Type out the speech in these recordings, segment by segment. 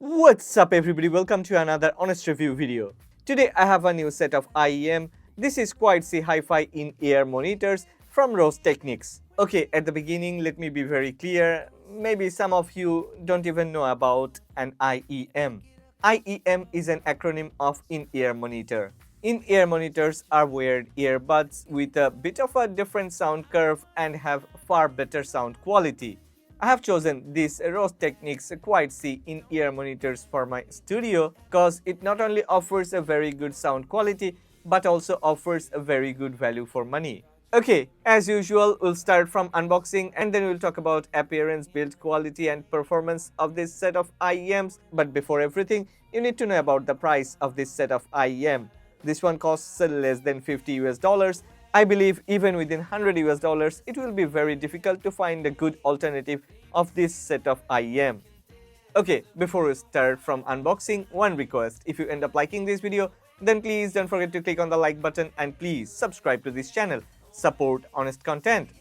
What's up everybody, welcome to another honest review video. Today I have a new set of IEM. This is Quietsea Hi-Fi in-ear monitors from Technics. Okay, at the beginning let me be very clear. Maybe some of you don't even know about an IEM. IEM is an acronym of in-ear monitor. In-ear monitors are weird earbuds with a bit of a different sound curve and have far better sound quality. I have chosen this Technics Quietsea in-ear monitors for my studio because it not only offers a very good sound quality but also offers a very good value for money. Okay, as usual, we'll start from unboxing and then we'll talk about appearance, build quality and performance of this set of IEMs. But before everything, you need to know about the price of this set of IEM. This one costs less than $50 US. I believe even within $100 US, it will be very difficult to find a good alternative of this set of IEM. Okay, before we start from unboxing, one request. If you end up liking this video, then please don't forget to click on the like button and please subscribe to this channel. Support honest content.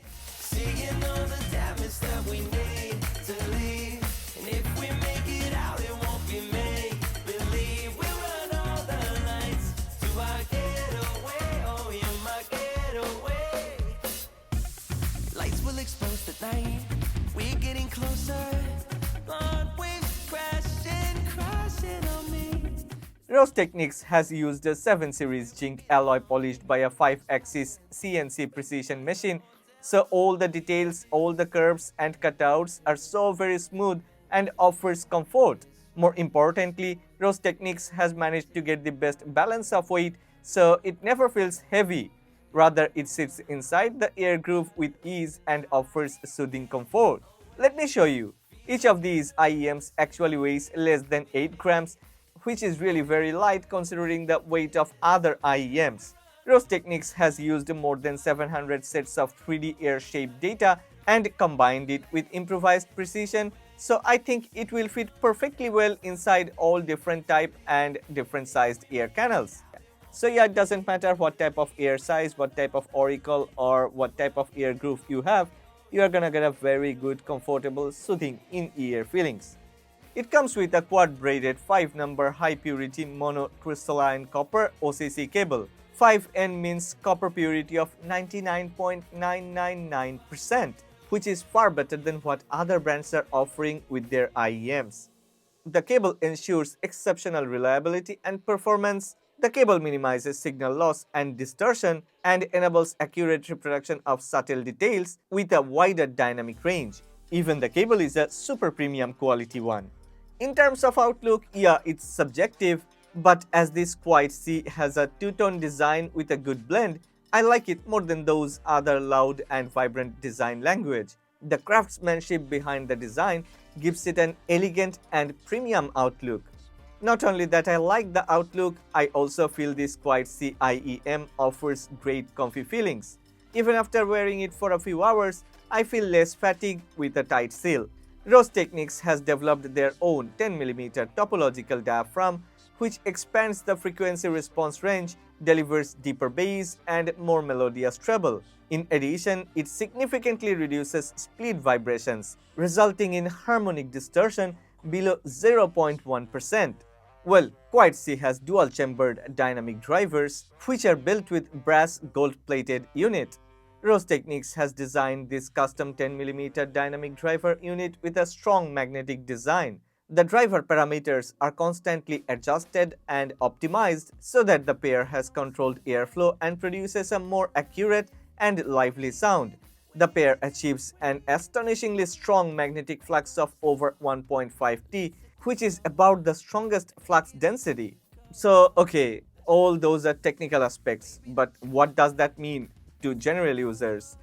Technics has used a 7 series zinc alloy polished by a 5-axis CNC precision machine, so all the details, all the curves and cutouts are so very smooth and offers comfort. More importantly, Technics has managed to get the best balance of weight, so it never feels heavy. Rather, it sits inside the ear groove with ease and offers soothing comfort. Let me show you. Each of these IEMs actually weighs less than 8 grams, which is really very light considering the weight of other IEMs. Technics has used more than 700 sets of 3D ear-shaped data and combined it with improvised precision, so I think it will fit perfectly well inside all different type and different sized ear canals. So yeah, it doesn't matter what type of ear size, what type of auricle or what type of ear groove you have, you are gonna get a very good, comfortable, soothing in-ear feelings. It comes with a quad-braided 5-number high-purity monocrystalline copper OCC cable. 5N means copper purity of 99.999%, which is far better than what other brands are offering with their IEMs. The cable ensures exceptional reliability and performance. The cable minimizes signal loss and distortion and enables accurate reproduction of subtle details with a wider dynamic range. Even the cable is a super premium quality one. In terms of outlook, yeah, it's subjective, but as this Quietsea has a two-tone design with a good blend, I like it more than those other loud and vibrant design language. The craftsmanship behind the design gives it an elegant and premium outlook. Not only that I like the outlook, I also feel this Quietsea IEM offers great comfy feelings. Even after wearing it for a few hours, I feel less fatigued with a tight seal. Technics has developed their own 10mm topological diaphragm, which expands the frequency response range, delivers deeper bass and more melodious treble. In addition, it significantly reduces split vibrations, resulting in harmonic distortion below 0.1%. Well, Quietsea has dual-chambered dynamic drivers, which are built with brass gold-plated unit. Technics has designed this custom 10mm dynamic driver unit with a strong magnetic design. The driver parameters are constantly adjusted and optimized so that the pair has controlled airflow and produces a more accurate and lively sound. The pair achieves an astonishingly strong magnetic flux of over 1.5 T, which is about the strongest flux density. So, okay, all those are technical aspects, but what does that mean to general users?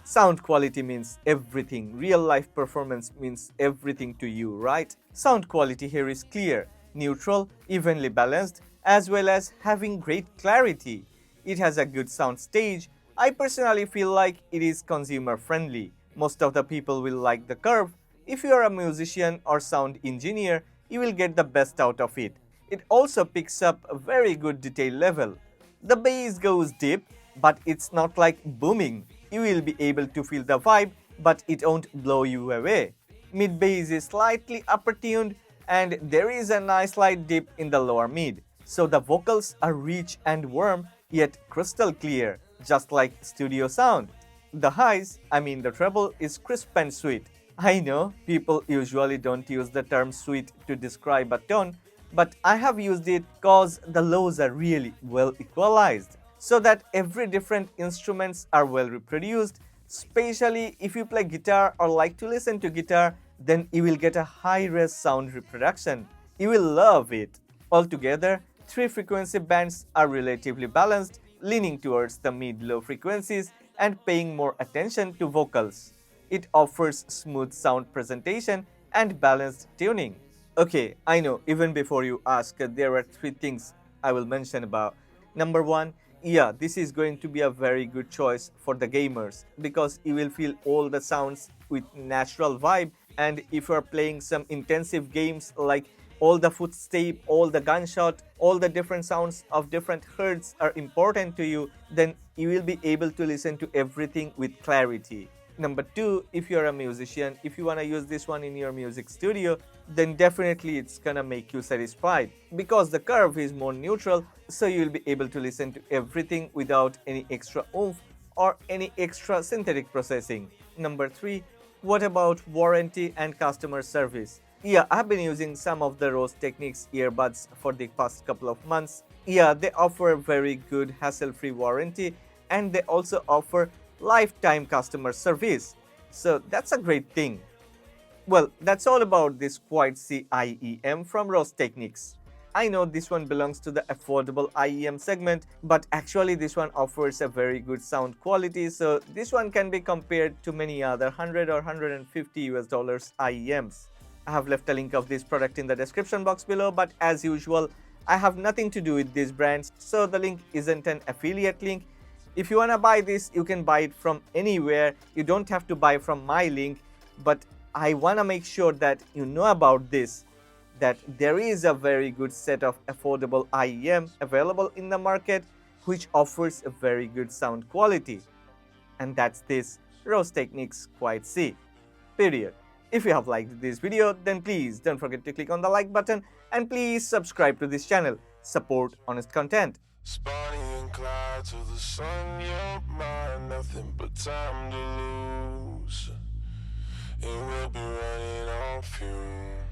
Sound quality means everything. Real life performance means everything to you, right? Sound quality here is clear, neutral, evenly balanced, as well as having great clarity. It has a good sound stage. I personally feel like it is consumer friendly. Most of the people will like the curve. If you are a musician or sound engineer, you will get the best out of it. It also picks up a very good detail level. The bass goes deep, but it's not like booming. You will be able to feel the vibe, but it won't blow you away. Mid bass is slightly upper tuned and there is a nice slight dip in the lower mid. So the vocals are rich and warm, yet crystal clear, just like studio sound. The highs, I mean the treble, is crisp and sweet. I know people usually don't use the term sweet to describe a tone, but I have used it cause the lows are really well equalized, so that every different instruments are well reproduced. Especially if you play guitar or like to listen to guitar, then you will get a high-res sound reproduction. You will love it. Altogether, three frequency bands are relatively balanced, leaning towards the mid-low frequencies and paying more attention to vocals. It offers smooth sound presentation and balanced tuning. Okay, I know, even before you ask, there are three things I will mention about. Number one, yeah, this is going to be a very good choice for the gamers because you will feel all the sounds with natural vibe, and if you are playing some intensive games like all the footstep, all the gunshot, all the different sounds of different hertz are important to you, then you will be able to listen to everything with clarity. Number two, if you're a musician, if you want to use this one in your music studio, then definitely it's gonna make you satisfied because the curve is more neutral, so you'll be able to listen to everything without any extra oomph or any extra synthetic processing. Number three, what about warranty and customer service? Yeah, I've been using some of the Rose Technics earbuds for the past couple of months. Yeah, they offer a very good hassle-free warranty, and they also offer lifetime customer service. So that's a great thing. Well, that's all about this Quietsea IEM from Rose Technics. I know this one belongs to the affordable IEM segment, but actually this one offers a very good sound quality, so this one can be compared to many other 100 or 150 US dollars IEMs. I have left a link of this product in the description box below, but as usual, I have nothing to do with these brands, so the link isn't an affiliate link. If you wanna buy this, you can buy it from anywhere. You don't have to buy from my link, but I wanna make sure that you know about this, that there is a very good set of affordable IEM available in the market which offers a very good sound quality. And that's this Rose Technics Quietsea. Period. If you have liked this video, then please don't forget to click on the like button and please subscribe to this channel. Support honest content. Bonnie and Clyde to the sun, your mind, nothing but time to lose. And we'll be running on fumes.